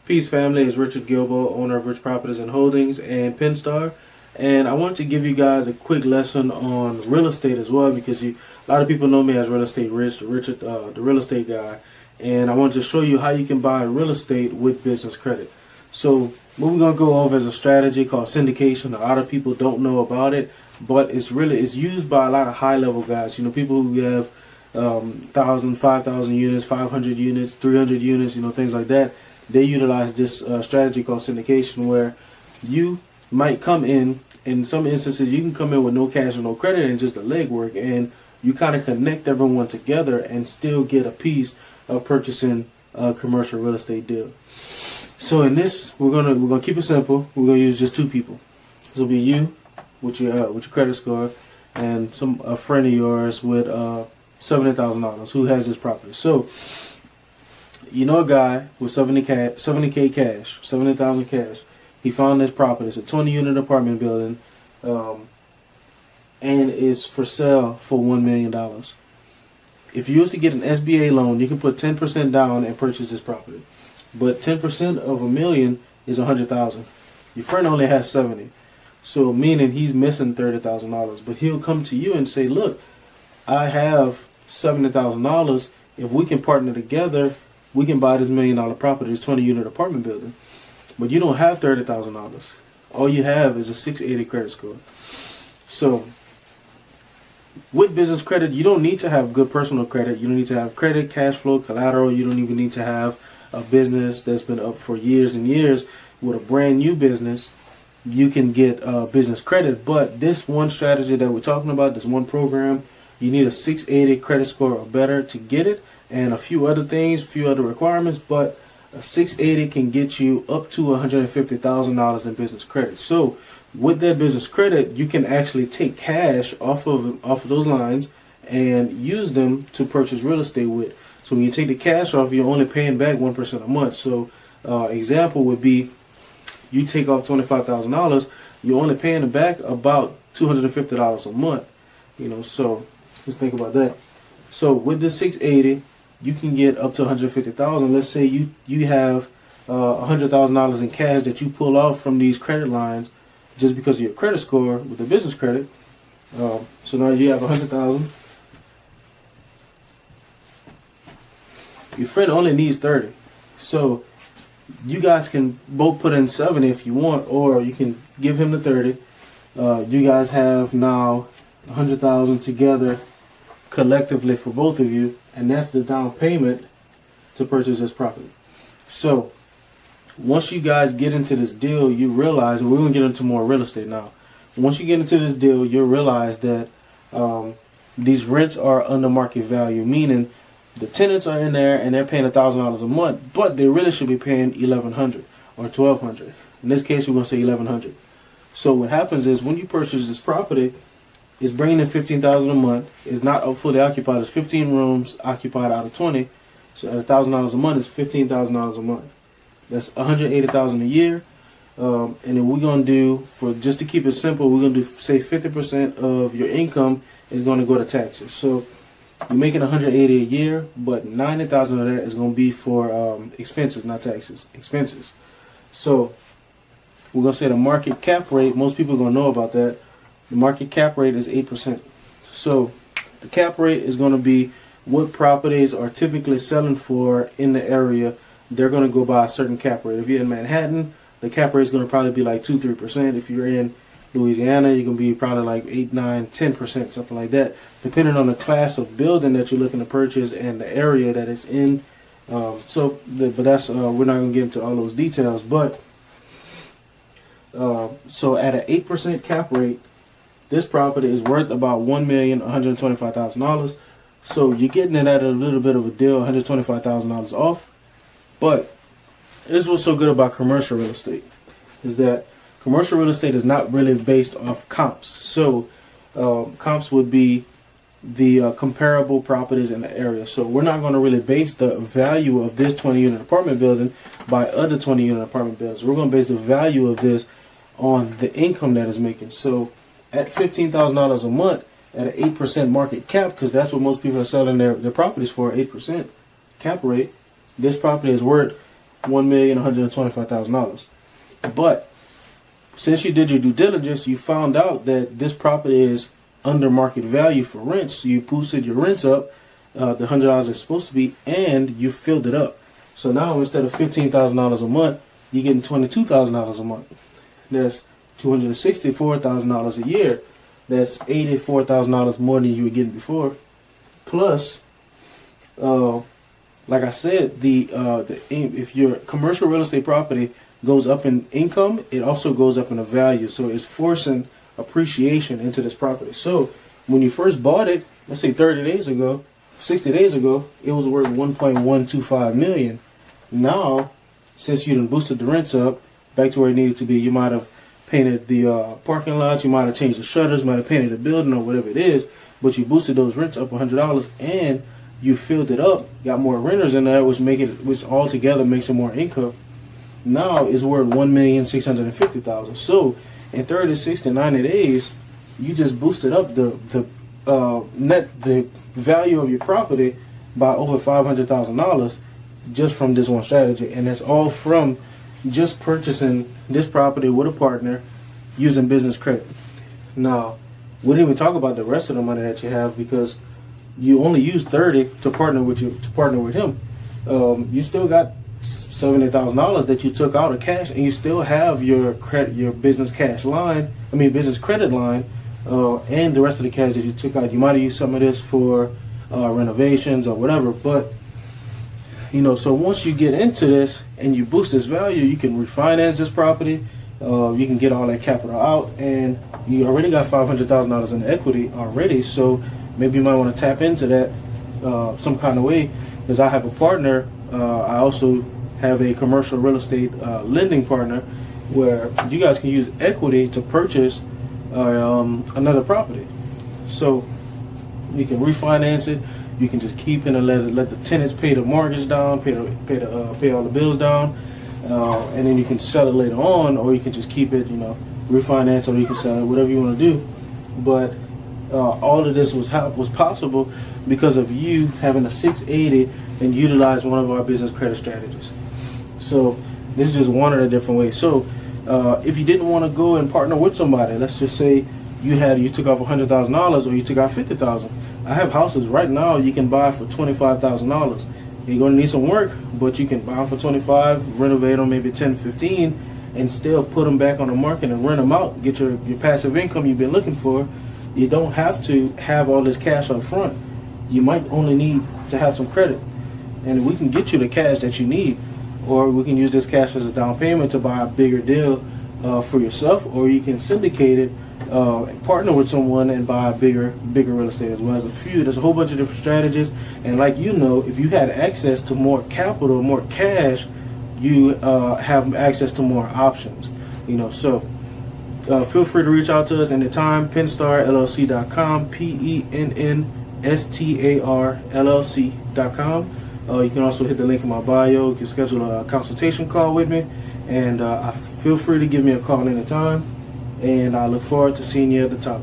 Peace family, it's Richard Gilbo, owner of Rich Properties and Holdings and Penstar. And I wanted to give you guys a quick lesson on real estate as well, because a lot of people know me as Real Estate Rich, Richard, the real estate guy. And I wanted to show you how you can buy real estate with business credit. So what we're going to go over is a strategy called syndication. A lot of people don't know about it, but it's used by a lot of high level guys. You know, people who have 1,000, 5,000 units, 500 units, 300 units, things like that. They utilize this strategy called syndication, where you might come in some instances, you can come in with no cash or no credit and just the legwork, and you kind of connect everyone together and still get a piece of purchasing a commercial real estate deal. So in this, we're gonna keep it simple. We're gonna use just two people. This will be you with your credit score, and a friend of yours with $70,000 who has this property. So you know a guy with 70K cash, 70,000 cash. He found this property. It's a 20-unit apartment building, and is for sale for $1 million. If you used to get an SBA loan, you can put 10% down and purchase this property. But 10% of $1 million is $100,000. Your friend only has 70, so meaning he's missing $30,000. But he'll come to you and say, "Look, I have $70,000. If we can partner together, we can buy this $1 million property, this 20-unit apartment building." But you don't have $30,000. All you have is a 680 credit score. So with business credit, you don't need to have good personal credit. You don't need to have credit, cash flow, collateral. You don't even need to have a business that's been up for years and years. With a brand new business, you can get business credit. But this one strategy that we're talking about, this one program, you need a 680 credit score or better to get it, and a few other things, a few other requirements. But a 680 can get you up to $150,000 in business credit. So with that business credit, you can actually take cash off of those lines and use them to purchase real estate with. So when you take the cash off, you're only paying back 1% a month. So example would be, you take off $25,000, you're only paying back about $250 a month. So just think about that. So with the 680, you can get up to $150,000. Let's say you have $100,000 in cash that you pull off from these credit lines just because of your credit score with the business credit. So now you have $100,000. Your friend only needs 30. So you guys can both put in 70 if you want, or you can give him the 30. You guys have now $100,000 together collectively for both of you, and that's the down payment to purchase this property. So once you guys get into this deal, you realize, and we're going to get into more real estate now. Once you get into this deal, you'll realize that these rents are under market value, meaning the tenants are in there and they're paying $1,000 a month, but they really should be paying $1,100 or $1,200. In this case, we're going to say $1,100. So what happens is, when you purchase this property, it's bringing in $15,000 a month. It's not fully occupied. It's 15 rooms occupied out of 20. So at $1,000 a month, it's $15,000 a month. That's $180,000 a year. And then we're gonna do, just to keep it simple, we're gonna do, say 50% of your income is gonna go to taxes. So you're making $180,000 a year, but $90,000 of that is gonna be for expenses, not taxes. Expenses. So we're gonna say the market cap rate. Most people are gonna know about that. The market cap rate is 8%. So the cap rate is going to be what properties are typically selling for in the area. They're going to go by a certain cap rate. If you're in Manhattan, the cap rate is going to probably be like 2-3%. If you're in Louisiana, you're going to be probably like 8, 9, 10%, something like that, depending on the class of building that you're looking to purchase and the area that it's in. But that's we're not going to get into all those details. But so at an 8% cap rate, this property is worth about $1,125,000. So you're getting it at a little bit of a deal, $125,000 off. But this is what's so good about commercial real estate, is that commercial real estate is not really based off comps. So comps would be the comparable properties in the area. So we're not going to really base the value of this 20-unit apartment building by other 20-unit apartment buildings. We're going to base the value of this on the income that it's making. So at $15,000 a month, at an 8% market cap, because that's what most people are selling their properties for, 8% cap rate, this property is worth $1,125,000. But since you did your due diligence, you found out that this property is under market value for rents. You boosted your rents up, the $100 it's supposed to be, and you filled it up. So now instead of $15,000 a month, you're getting $22,000 a month. That's $264,000 a year. That's $84,000 more than you were getting before. Plus, like I said, if your commercial real estate property goes up in income, it also goes up in the value. So it's forcing appreciation into this property. So when you first bought it, let's say 30 days ago, 60 days ago, it was worth $1.125 million. Now, since you done boosted the rents up back to where it needed to be, you might have painted the parking lots, you might have changed the shutters, might have painted the building or whatever it is, but you boosted those rents up $100 and you filled it up, got more renters in there, which altogether makes it more income. Now it's worth $1,650,000. So in 30, 60, 90 days, you just boosted up the value of your property by over $500,000 just from this one strategy, and it's all from just purchasing this property with a partner using business credit. Now, we didn't even talk about the rest of the money that you have because you only used 30 to partner with him. You still got $70,000 that you took out of cash, and you still have your business credit line, and the rest of the cash that you took out. You might have used some of this for renovations or whatever, but so once you get into this and you boost this value, you can refinance this property. You can get all that capital out, and you already got $500,000 in equity already. So maybe you might want to tap into that some kind of way. Because I have a partner. I also have a commercial real estate lending partner where you guys can use equity to purchase another property. So you can refinance it. You can just keep it and let the tenants pay the mortgage down, pay all the bills down, and then you can sell it later on, or you can just keep it, refinance, or you can sell it, whatever you want to do. But all of this was possible because of you having a 680 and utilize one of our business credit strategies. So this is just one of the different ways. So if you didn't want to go and partner with somebody, let's just say you took off $100,000 or you took out $50,000. I have houses right now you can buy for $25,000. You're going to need some work, but you can buy them for $25,000, renovate them maybe $10,000, $15,000, and still put them back on the market and rent them out. Get your passive income you've been looking for. You don't have to have all this cash up front. You might only need to have some credit, and we can get you the cash that you need, or we can use this cash as a down payment to buy a bigger deal for yourself, or you can syndicate it, partner with someone and buy bigger real estate as well. There's a whole bunch of different strategies, and like if you had access to more capital, more cash, you have access to more options. So feel free to reach out to us anytime. PennstarLLC.com, PENNSTARLLC.com. You can also hit the link in my bio. You can schedule a consultation call with me, and feel free to give me a call anytime. And I look forward to seeing you at the top.